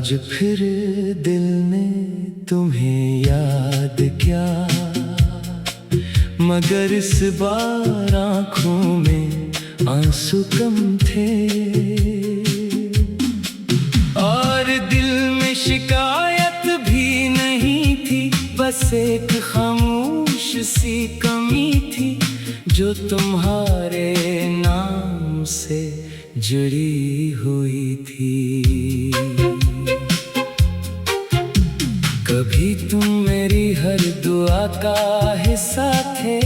आज फिर दिल ने तुम्हें याद किया, मगर इस बार आँखों में आंसू कम थे और दिल में शिकायत भी नहीं थी। बस एक खामोश सी कमी थी जो तुम्हारे नाम से जुड़ी हुई थी। कभी तुम मेरी हर दुआ का हिस्सा थे,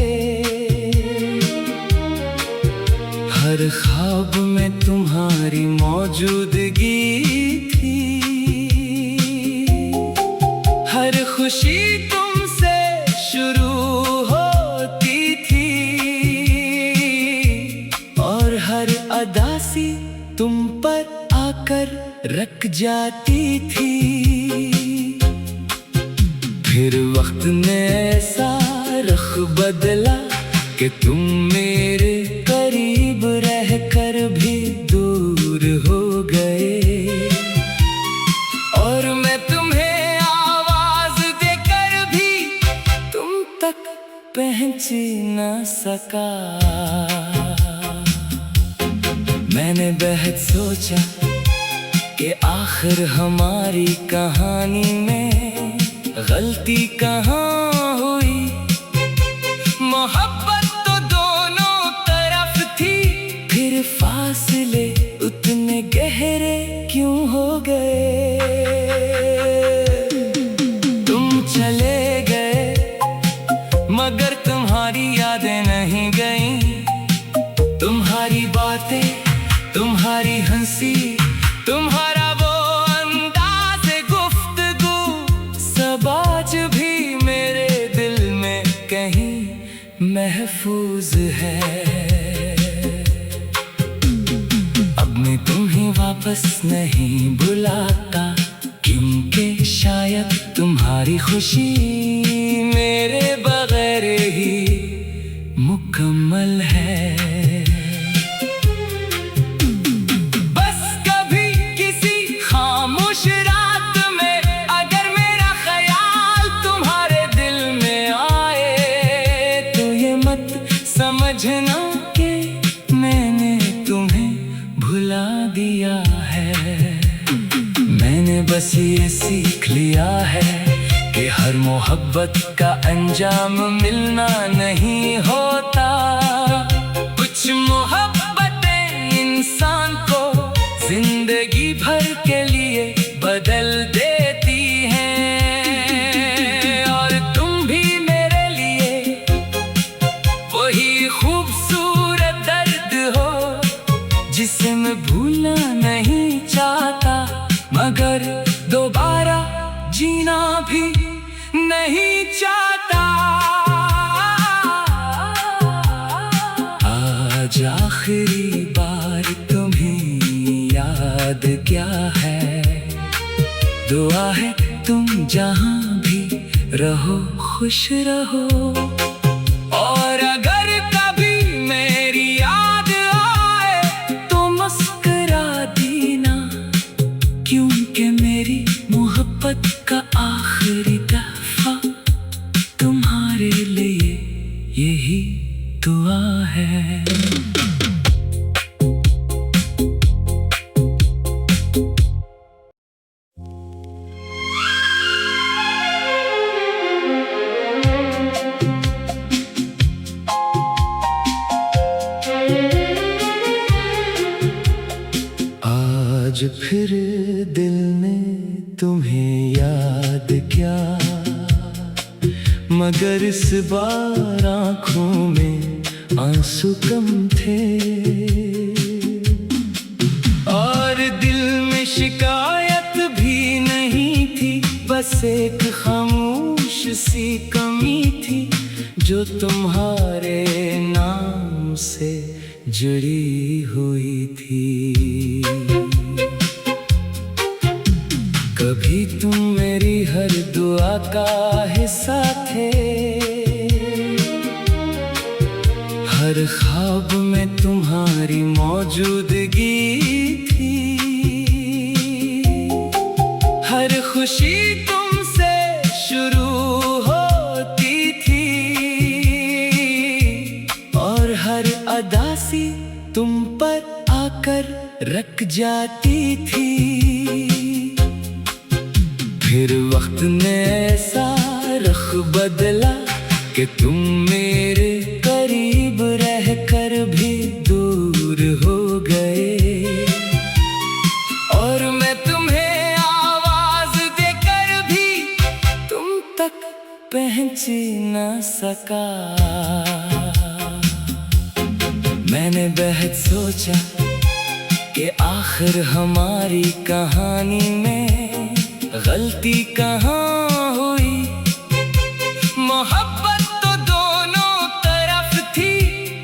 हर ख्वाब में तुम्हारी मौजूदगी थी, हर खुशी तुमसे शुरू होती थी और हर अदासी तुम पर आकर रख जाती थी। फिर वक्त ने ऐसा रुख बदला कि तुम मेरे करीब रहकर भी दूर हो गए और मैं तुम्हें आवाज देकर भी तुम तक पहुंच न सका। मैंने बेहद सोचा कि आखिर हमारी कहानी में गलती कहाँ हुई। मोहब्बत तो दोनों तरफ थी, फिर फासले उतने गहरे क्यों हो गए। तुम चले गए मगर तुम्हारी यादें नहीं गईं। तुम्हारी बातें, तुम्हारी हंसी, तुम्हारा वो अंदाज़े गुफ्तगू सब आज भी मेरे दिल में कहीं महफूज है। अब मैं तुम्हें वापस नहीं बुलाता क्योंकि शायद तुम्हारी खुशी मेरे बगैर ही मुकम्मल है। समझना कि मैंने तुम्हें भुला दिया है। मैंने बस ये सीख लिया है कि हर मोहब्बत का अंजाम मिलना नहीं होता। कुछ मोहब्बतें इंसान को जिंदगी भर के लिए बदल देती हैं और तुम भी मेरे लिए वही खूबसूरत दर्द हो जिसे मैं भूलना नहीं चाहता, मगर दोबारा जीना भी नहीं चाहता। आज आखिरी बार तुम्हें याद क्या है। दुआ है तुम जहां भी रहो खुश रहो और अगर कभी मेरी याद आए तो मुस्कुरा देना क्योंकि मेरी मोहब्बत का आखिरी दफा तुम्हारे लिए यही दुआ है। आज फिर दिल ने तुम्हें याद किया, मगर इस बार आँखों में आंसू कम थे और दिल में शिकायत भी नहीं थी। बस एक खामोश सी कमी थी जो तुम्हारे नाम से जुड़ी हुई थी। कभी तुम मेरी हर दुआ का हिस्सा थे, हर ख्वाब में तुम्हारी मौजूदगी थी, खुशी तुमसे शुरू होती थी और हर अदासी तुम पर आकर रख जाती थी। फिर वक्त ने ऐसा रुख बदला कि तुम मेरे करीब रहकर भी दूर हो गए, और मैं तुम्हें आवाज देकर भी तुम तक पहुंच न सका। मैंने बेहद सोचा कि आखिर हमारी कहानी में गलती कहाँ हुई। मोहब्बत तो दोनों तरफ थी,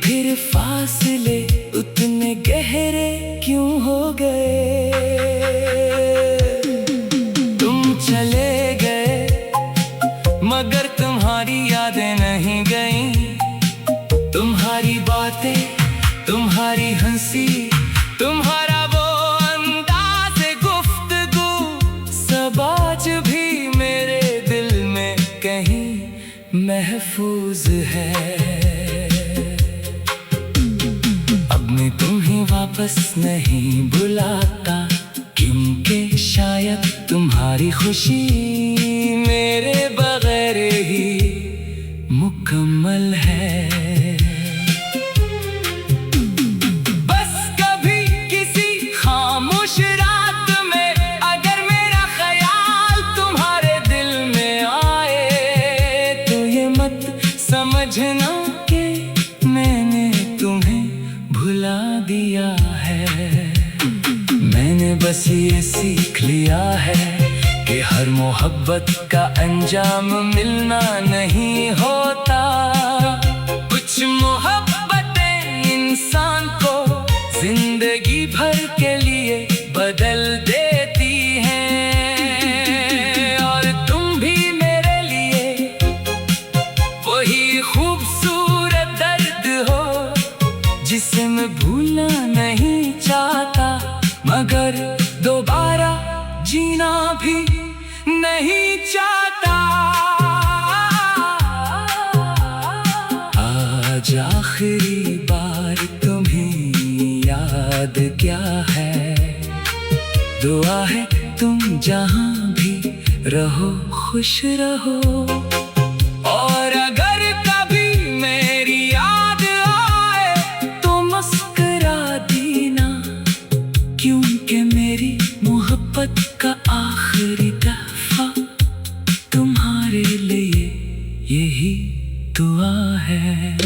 फिर फासले उतने गहरे क्यों हो गए। तुम चले गए मगर तुम्हारी यादें नहीं गईं। तुम्हारी बातें, तुम्हारी हंसी, तुम्हारा वो अंदाज़ गुफ्तगू सब आज भी मेरे दिल में कहीं महफूज है। अब मैं तुम्हें वापस नहीं बुलाता, क्योंकि शायद तुम्हारी खुशी मेरे बगैर ही मुकम्मल है। समझना कि मैंने तुम्हें भुला दिया है। मैंने बस ये सीख लिया है कि हर मोहब्बत का अंजाम मिलना नहीं होता। कुछ मोहब्बतें इंसान को जिंदगी भर के लिए बदल देती हैं, और तुम भी मेरे लिए वही खूबसूरत दर्द हो जिसे मैं भूलना नहीं चाहता, मगर दोबारा जीना भी नहीं चाहता। आज आखिरी बार तुम्हें याद क्या है। दुआ है तुम जहां भी रहो खुश रहो, और अगर कभी मेरी याद आए तो मुस्कुरा देना, क्योंकि मेरी मोहब्बत का आखिरी दफा तुम्हारे लिए यही दुआ है।